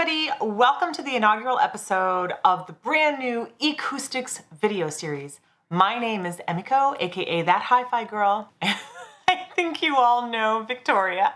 everybody, welcome to the inaugural episode of the brand new Acoustics video series. My name is Emiko, aka ThatHiFiGirl. I think you all know Victoria.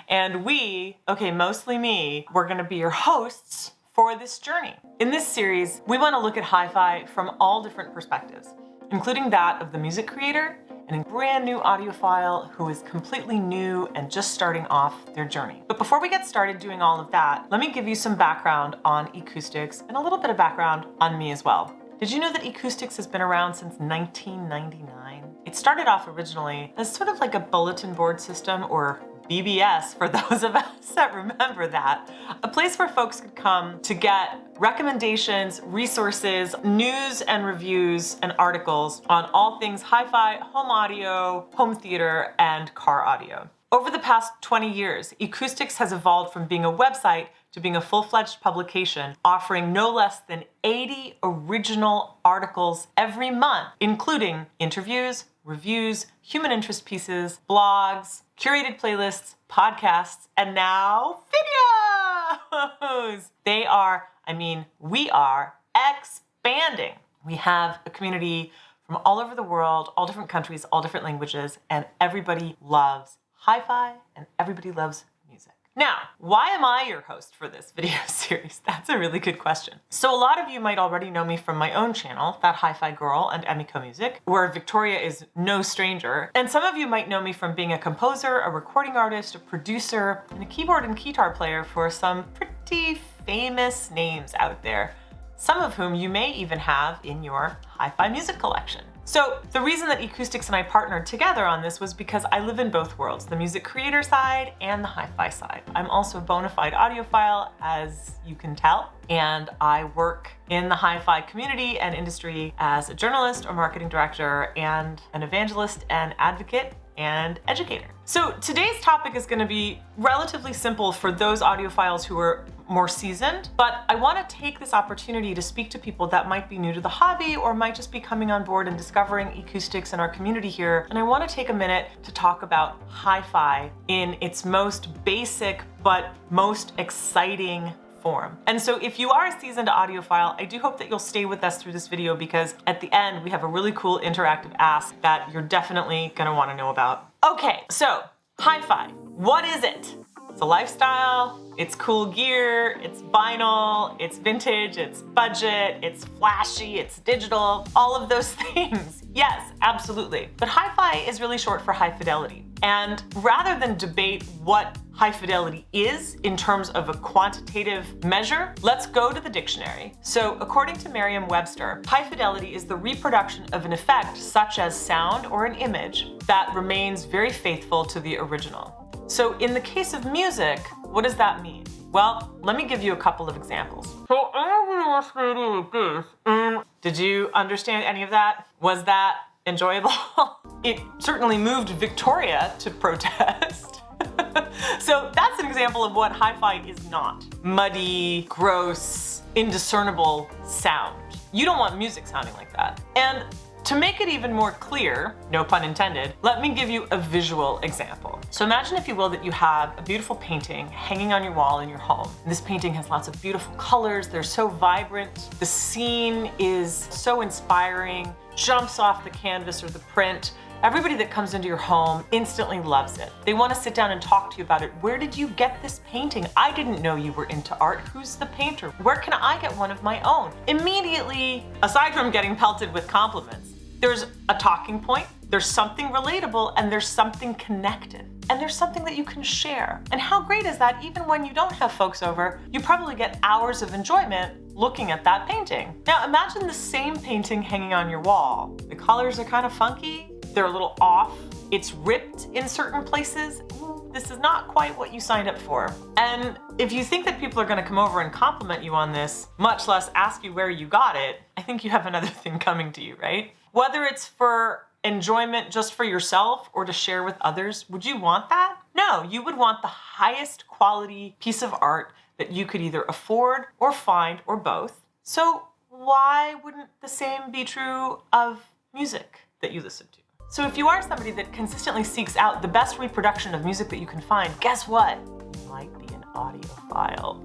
And we, mostly me, we're gonna be your hosts for this journey. In this series, we wanna look at hi-fi from all different perspectives, including that of the music creator and a brand new audiophile who is completely new and just starting off their journey. But before we get started doing all of that, let me give you some background on Acoustics and a little bit of background on me as well. Did you know that Acoustics has been around since 1999? It started off originally as sort of like a bulletin board system, or BBS for those of us that remember that. A place where folks could come to get recommendations, resources, news and reviews and articles on all things hi-fi, home audio, home theater, and car audio. Over the past 20 years, Acoustics has evolved from being a website to being a full-fledged publication, offering no less than 80 original articles every month, including interviews, reviews, human interest pieces, blogs, curated playlists, podcasts, and now videos! We are expanding. We have a community from all over the world, all different countries, all different languages, and everybody loves hi-fi and everybody loves music. Now, why am I your host for this video series? That's a really good question. So a lot of you might already know me from my own channel, ThatHiFiGirl and Emiko Music, where Victoria is no stranger. And some of you might know me from being a composer, a recording artist, a producer, and a keyboard and guitar player for some pretty famous names out there, some of whom you may even have in your hi-fi music collection. So the reason that Acoustics and I partnered together on this was because I live in both worlds, the music creator side and the hi-fi side. I'm also a bona fide audiophile, as you can tell, and I work in the hi-fi community and industry as a journalist or marketing director and an evangelist and advocate and educator. So today's topic is going to be relatively simple for those audiophiles who are more seasoned, but I want to take this opportunity to speak to people that might be new to the hobby or might just be coming on board and discovering Acoustics in our community here. And I want to take a minute to talk about hi-fi in its most basic but most exciting form. And so if you are a seasoned audiophile, I do hope that you'll stay with us through this video, because at the end we have a really cool interactive ask that you're definitely going to want to know about. Okay, so hi-fi, what is it? It's a lifestyle, it's cool gear, it's vinyl, it's vintage, it's budget, it's flashy, it's digital, all of those things. Yes, absolutely. But hi-fi is really short for high fidelity. And rather than debate what high fidelity is in terms of a quantitative measure, let's go to the dictionary. So according to Merriam-Webster, high fidelity is the reproduction of an effect such as sound or an image that remains very faithful to the original. So in the case of music, what does that mean? Well, let me give you a couple of examples. So I'm gonna ask you this. Did you understand any of that? Was that enjoyable? It certainly moved Victoria to protest. So that's an example of what hi-fi is not. Muddy, gross, indiscernible sound. You don't want music sounding like that. And to make it even more clear, no pun intended, let me give you a visual example. So imagine, if you will, that you have a beautiful painting hanging on your wall in your home. This painting has lots of beautiful colors, they're so vibrant, the scene is so inspiring, jumps off the canvas or the print. Everybody that comes into your home instantly loves it. They want to sit down and talk to you about it. Where did you get this painting? I didn't know you were into art. Who's the painter? Where can I get one of my own? Immediately, aside from getting pelted with compliments, there's a talking point, there's something relatable, and there's something connected. And there's something that you can share. And how great is that? Even when you don't have folks over, you probably get hours of enjoyment looking at that painting. Now imagine the same painting hanging on your wall. The colors are kind of funky, they're a little off, it's ripped in certain places. This is not quite what you signed up for. And if you think that people are gonna come over and compliment you on this, much less ask you where you got it, I think you have another thing coming to you, right? Whether it's for enjoyment just for yourself or to share with others, would you want that? No, you would want the highest quality piece of art that you could either afford or find, or both. So why wouldn't the same be true of music that you listen to? So if you are somebody that consistently seeks out the best reproduction of music that you can find, guess what? You might be an audiophile.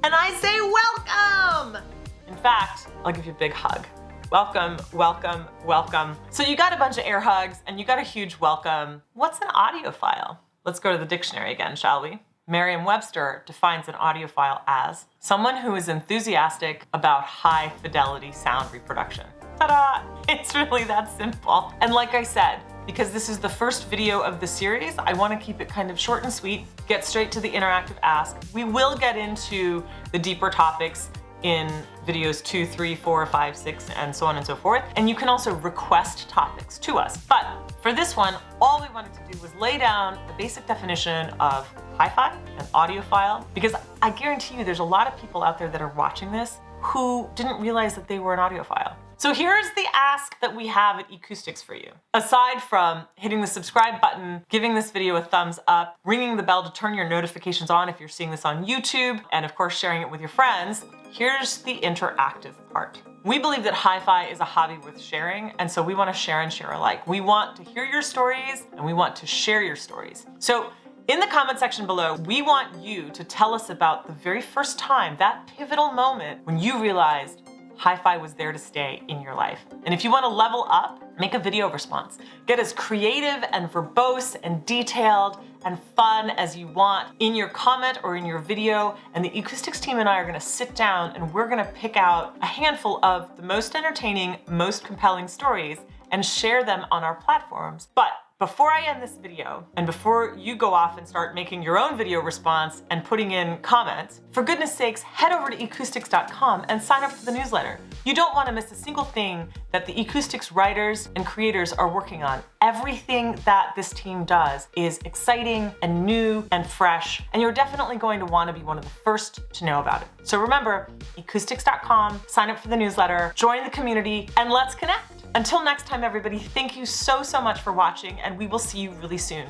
And I say welcome! In fact, I'll give you a big hug. Welcome, welcome, welcome. So you got a bunch of air hugs and you got a huge welcome. What's an audiophile? Let's go to the dictionary again, shall we? Merriam-Webster defines an audiophile as someone who is enthusiastic about high fidelity sound reproduction. Ta-da! It's really that simple. And like I said, because this is the first video of the series, I want to keep it kind of short and sweet, get straight to the interactive ask. We will get into the deeper topics in videos 2, 3, 4, 5, 6, and so on and so forth. And you can also request topics to us. But for this one, all we wanted to do was lay down the basic definition of hi-fi and audiophile, because I guarantee you there's a lot of people out there that are watching this who didn't realize that they were an audiophile. So here's the ask that we have at Acoustics for you. Aside from hitting the subscribe button, giving this video a thumbs up, ringing the bell to turn your notifications on if you're seeing this on YouTube, and of course sharing it with your friends, here's the interactive part. We believe that hi-fi is a hobby worth sharing, and so we want to share and share alike. We want to hear your stories, and we want to share your stories. So in the comment section below, we want you to tell us about the very first time, that pivotal moment when you realized hi-fi was there to stay in your life. And if you want to level up, make a video response. Get as creative and verbose and detailed and fun as you want in your comment or in your video. And the Acoustics team and I are going to sit down and we're going to pick out a handful of the most entertaining, most compelling stories and share them on our platforms. But before I end this video, and before you go off and start making your own video response and putting in comments, for goodness sakes, head over to acoustics.com and sign up for the newsletter. You don't want to miss a single thing that the Acoustics writers and creators are working on. Everything that this team does is exciting and new and fresh, and you're definitely going to want to be one of the first to know about it. So remember, acoustics.com, sign up for the newsletter, join the community, and let's connect. Until next time, everybody, thank you so much for watching, and we will see you really soon.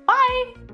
Bye!